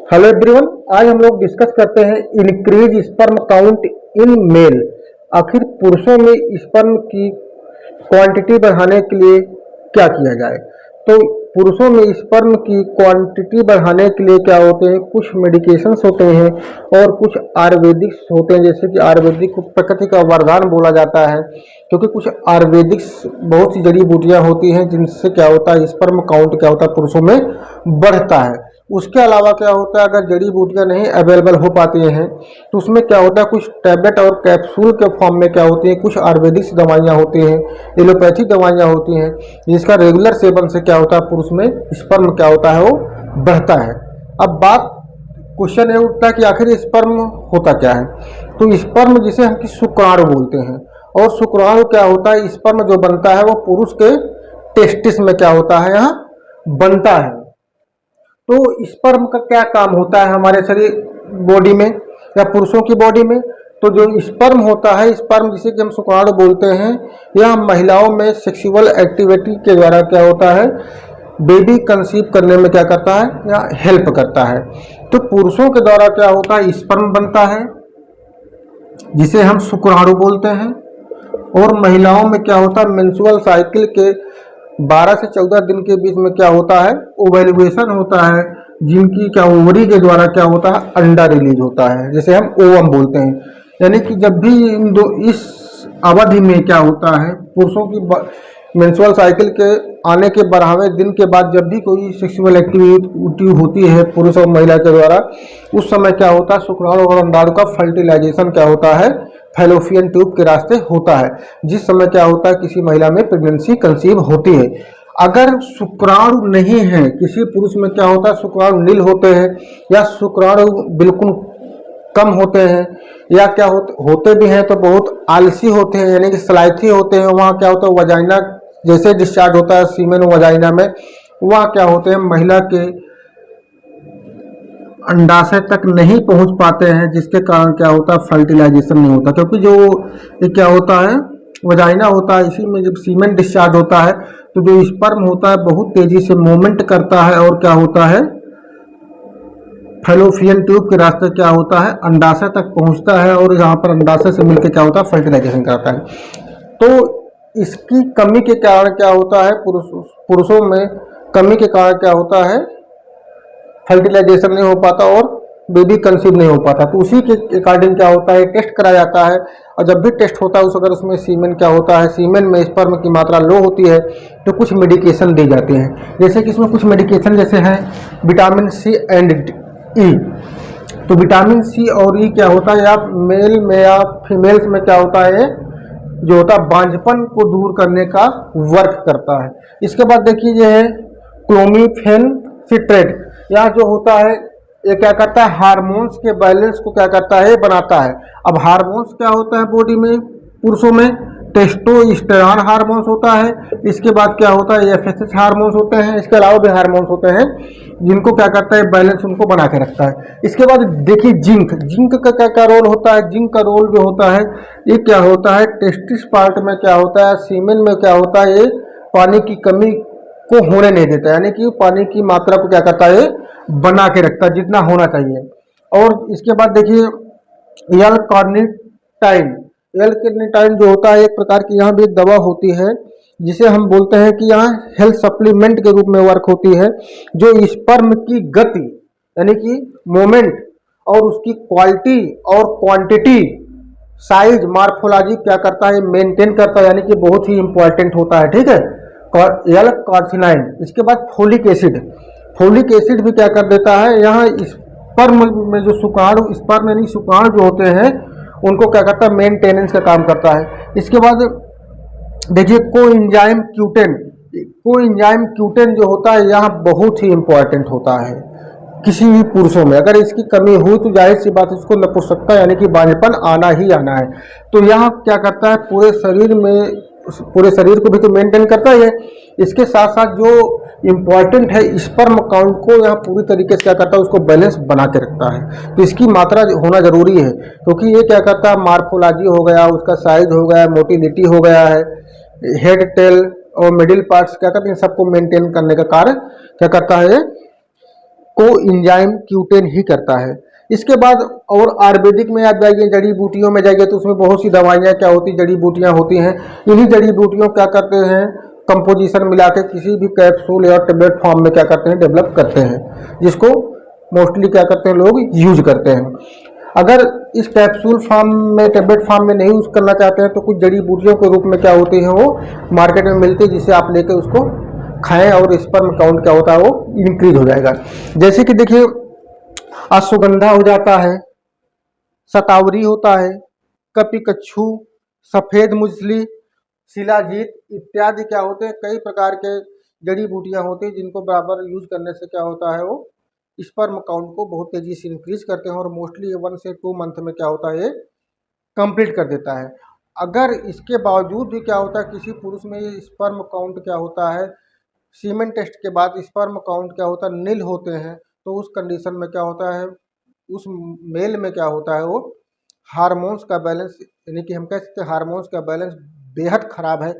Hello everyone, आज हम लोग डिस्कस करते हैं increase sperm count in male. आखिर पुरुषों में स्पर्म की क्वांटिटी बढ़ाने के लिए क्या किया जाए। तो पुरुषों में स्पर्म की क्वांटिटी बढ़ाने के लिए क्या होते हैं, कुछ मेडिकेशंस होते हैं और कुछ आयुर्वेदिक्स होते हैं। जैसे कि आयुर्वेदिक को प्रकृति का वरदान बोला जाता है, क्योंकि कुछ आयुर्वेदिक्स बहुत सी जड़ी बूटियां होती हैं जिनसे क्या होता है, स्पर्म काउंट क्या होता है पुरुषों में बढ़ता है। उसके अलावा क्या होता है, अगर जड़ी बूटियां नहीं अवेलेबल हो पाती हैं तो उसमें क्या होता है, कुछ टैबलेट और कैप्सूल के फॉर्म में क्या होती है, कुछ आयुर्वेदिक दवाइयाँ होती हैं, एलोपैथिक दवाइयाँ होती हैं, जिसका रेगुलर सेवन से क्या होता है, पुरुष में स्पर्म क्या होता है, वो बढ़ता है। अब बात क्वेश्चन ये उठता है कि आखिर स्पर्म होता क्या है। तो स्पर्म जिसे हम कि शुक्राणु बोलते हैं, और शुक्राणु क्या होता है, स्पर्म जो बनता है वो पुरुष के टेस्टिस में क्या होता है, यहाँ बनता है। तो स्पर्म का क्या काम होता है हमारे शरीर बॉडी में या पुरुषों की बॉडी में। तो जो स्पर्म होता है, स्पर्म जिसे कि हम शुक्राणु बोलते हैं, यह महिलाओं में सेक्सुअल एक्टिविटी के द्वारा क्या होता है, बेबी कंसीव करने में क्या करता है या हेल्प करता है। तो पुरुषों के द्वारा क्या होता है, स्पर्म बनता है जिसे हम शुक्राणु बोलते हैं, और महिलाओं में क्या होता है, मेंस्ट्रुअल साइकिल के 12 से 14 दिन के बीच में क्या होता है, ओवल्यूशन होता है, जिनकी क्या ओवरी के द्वारा क्या होता है, अंडा रिलीज होता है, जिसे हम ओवम बोलते हैं। यानी कि जब भी इस अवधि में क्या होता है, पुरुषों की मेंस्ट्रुअल साइकिल के आने के 12वें दिन के बाद जब भी कोई सेक्सुअल एक्टिविटी होती है पुरुष और महिला के द्वारा, उस समय क्या होता है, शुक्राणु और अंडाणु का फर्टिलाइजेशन क्या होता है, फैलोपियन ट्यूब के रास्ते होता है, जिस समय क्या होता है, किसी महिला में प्रेगनेंसी कंसीव होती है। अगर शुक्राणु नहीं है किसी पुरुष में, क्या होता है, शुक्राणु नील होते हैं या शुक्राणु बिल्कुल कम होते हैं, या क्या होते भी हैं तो बहुत आलसी होते हैं, यानी कि सलाइथी होते हैं। वहाँ क्या होता है, वजाइना जैसे डिस्चार्ज होता है सीमेन वजाइना में, वहाँ क्या होते हैं, महिला के अंडाशय तक नहीं पहुंच पाते हैं, जिसके कारण क्या होता है, फर्टिलाइजेशन नहीं होता। क्योंकि जो ये क्या होता है, वजाइना होता है, इसी में जब सीमेन डिस्चार्ज होता है तो जो स्पर्म होता है बहुत तेजी से मूवमेंट करता है, और क्या होता है, फैलोपियन ट्यूब के रास्ते क्या होता है, अंडाशय तक पहुंचता है, और यहाँ पर अंडाशय से मिलकर क्या होता है, फर्टिलाइजेशन करता है। तो इसकी कमी के कारण क्या होता है, पुरुषों में कमी के कारण क्या होता है, फर्टिलाइजेशन नहीं हो पाता और बेबी कंसीव नहीं हो पाता। तो उसी के अकॉर्डिंग क्या होता है, टेस्ट करा जाता है, और जब भी टेस्ट होता है अगर उसमें सीमेन क्या होता है, सीमेन में स्पर्म की मात्रा लो होती है तो कुछ मेडिकेशन दी जाती हैं। जैसे कि इसमें कुछ मेडिकेशन जैसे हैं विटामिन सी एंड ई। तो विटामिन सी और ई क्या होता है, या मेल में या फीमेल्स में क्या होता है, जो होता है बांझपन को दूर करने का वर्क करता है। इसके बाद देखिए ये है क्लोमिफेन सिट्रेट, यह जो होता है ये क्या करता है, हार्मोन्स के बैलेंस को क्या करता है, बनाता है। अब हार्मोन्स क्या होता है बॉडी में, पुरुषों में टेस्टोस्टेरॉन हार्मोन्स होता है। इसके बाद क्या होता है, एफएसएच हार्मोन्स होते हैं। इसके अलावा भी हार्मोन्स होते हैं जिनको क्या करता है, बैलेंस उनको बना के रखता है। इसके बाद देखिए जिंक, जिंक का क्या क्या रोल होता है, जिंक का रोल जो होता है ये क्या होता है, टेस्टिस पार्ट में क्या होता है, सीमेन में क्या होता है, ये पानी की कमी को होने नहीं देता, यानी कि पानी की मात्रा को क्या करता है, बना के रखता है जितना होना चाहिए। और इसके बाद देखिए एल कार्निटाइन, एल कार्निटाइन जो होता है एक प्रकार की यहाँ भी एक दवा होती है, जिसे हम बोलते हैं कि यहाँ हेल्थ सप्लीमेंट के रूप में वर्क होती है, जो स्पर्म की गति यानी कि मोमेंट और उसकी क्वालिटी और क्वांटिटी, साइज, मार्फोलॉजी क्या करता है, मेंटेन करता है, यानी कि बहुत ही इंपॉर्टेंट होता है। ठीक है, एल कार्सिनाइन। इसके बाद फोलिक एसिड, फोलिक एसिड भी क्या कर देता है, यहाँ स्पर्म में जो शुक्राणु, स्पर्म यानी शुक्राणु जो होते हैं उनको क्या करता है, मेंटेनेंस का काम करता है। इसके बाद देखिए कोएंजाइम क्यूटेन, कोएंजाइम क्यूटेन जो होता है यहाँ बहुत ही इंपॉर्टेंट होता है किसी भी पुरुषों में। अगर इसकी कमी हुई तो जाहिर सी बात है इसको नपुंसकता यानी कि बांझपन आना ही आना है। तो यहाँ क्या करता है, पूरे शरीर में, पूरे शरीर को भी तो मेंटेन करता ही है, इसके साथ साथ जो इम्पॉर्टेंट है स्पर्म काउंट को यहाँ पूरी तरीके से क्या करता है, उसको बैलेंस बना के रखता है। तो इसकी मात्रा होना जरूरी है, क्योंकि ये क्या करता है, मार्फोलॉजी हो गया, उसका साइज हो गया, मोटिलिटी हो गया है, हेड, टेल और मिडिल पार्ट्स क्या करते हैं, सबको मेंटेन करने का कार्य क्या करता है, को एंजाइम क्यूटेन ही करता है। इसके बाद और आयुर्वेदिक में आप जाइए, जड़ी बूटियों में जाइए, तो उसमें बहुत सी दवाइयाँ क्या होती, जड़ी बूटियाँ होती हैं। इन्हीं जड़ी बूटियों क्या करते हैं, कंपोजिशन मिला के किसी भी कैप्सूल या टेबलेट फॉर्म में क्या करते हैं, डेवलप करते हैं, जिसको मोस्टली क्या करते हैं, लोग यूज करते हैं। अगर इस कैप्सूल फॉर्म में, टेबलेट फॉर्म में नहीं यूज करना चाहते हैं, तो कुछ जड़ी बूटियों के रूप में क्या होती हैं, वो मार्केट में मिलती है, जिसे आप लेकर उसको खाएं और स्पर्म काउंट क्या होता है, वो इंक्रीज हो जाएगा। जैसे कि देखिए, अश्वगंधा हो जाता है, शतावरी होता है, कपिकच्छू, सफेद मुसली, शिलाजीत इत्यादि क्या होते हैं, कई प्रकार के जड़ी बूटियां होती हैं, जिनको बराबर यूज करने से क्या होता है, वो स्पर्म काउंट को बहुत तेजी से इंक्रीज करते हैं और मोस्टली ये 1 से 2 मंथ में क्या होता है, ये कंप्लीट कर देता है। अगर इसके बावजूद भी क्या होता है, किसी पुरुष में ये स्पर्म काउंट क्या होता है, सीमेन टेस्ट के बाद स्पर्म काउंट क्या होता है, नील होते हैं, तो उस कंडीशन में क्या होता है, उस मेल में क्या होता है, वो हार्मोन्स का बैलेंस, यानी कि हम कह सकते हैं हार्मोन्स का बैलेंस बेहद खराब है,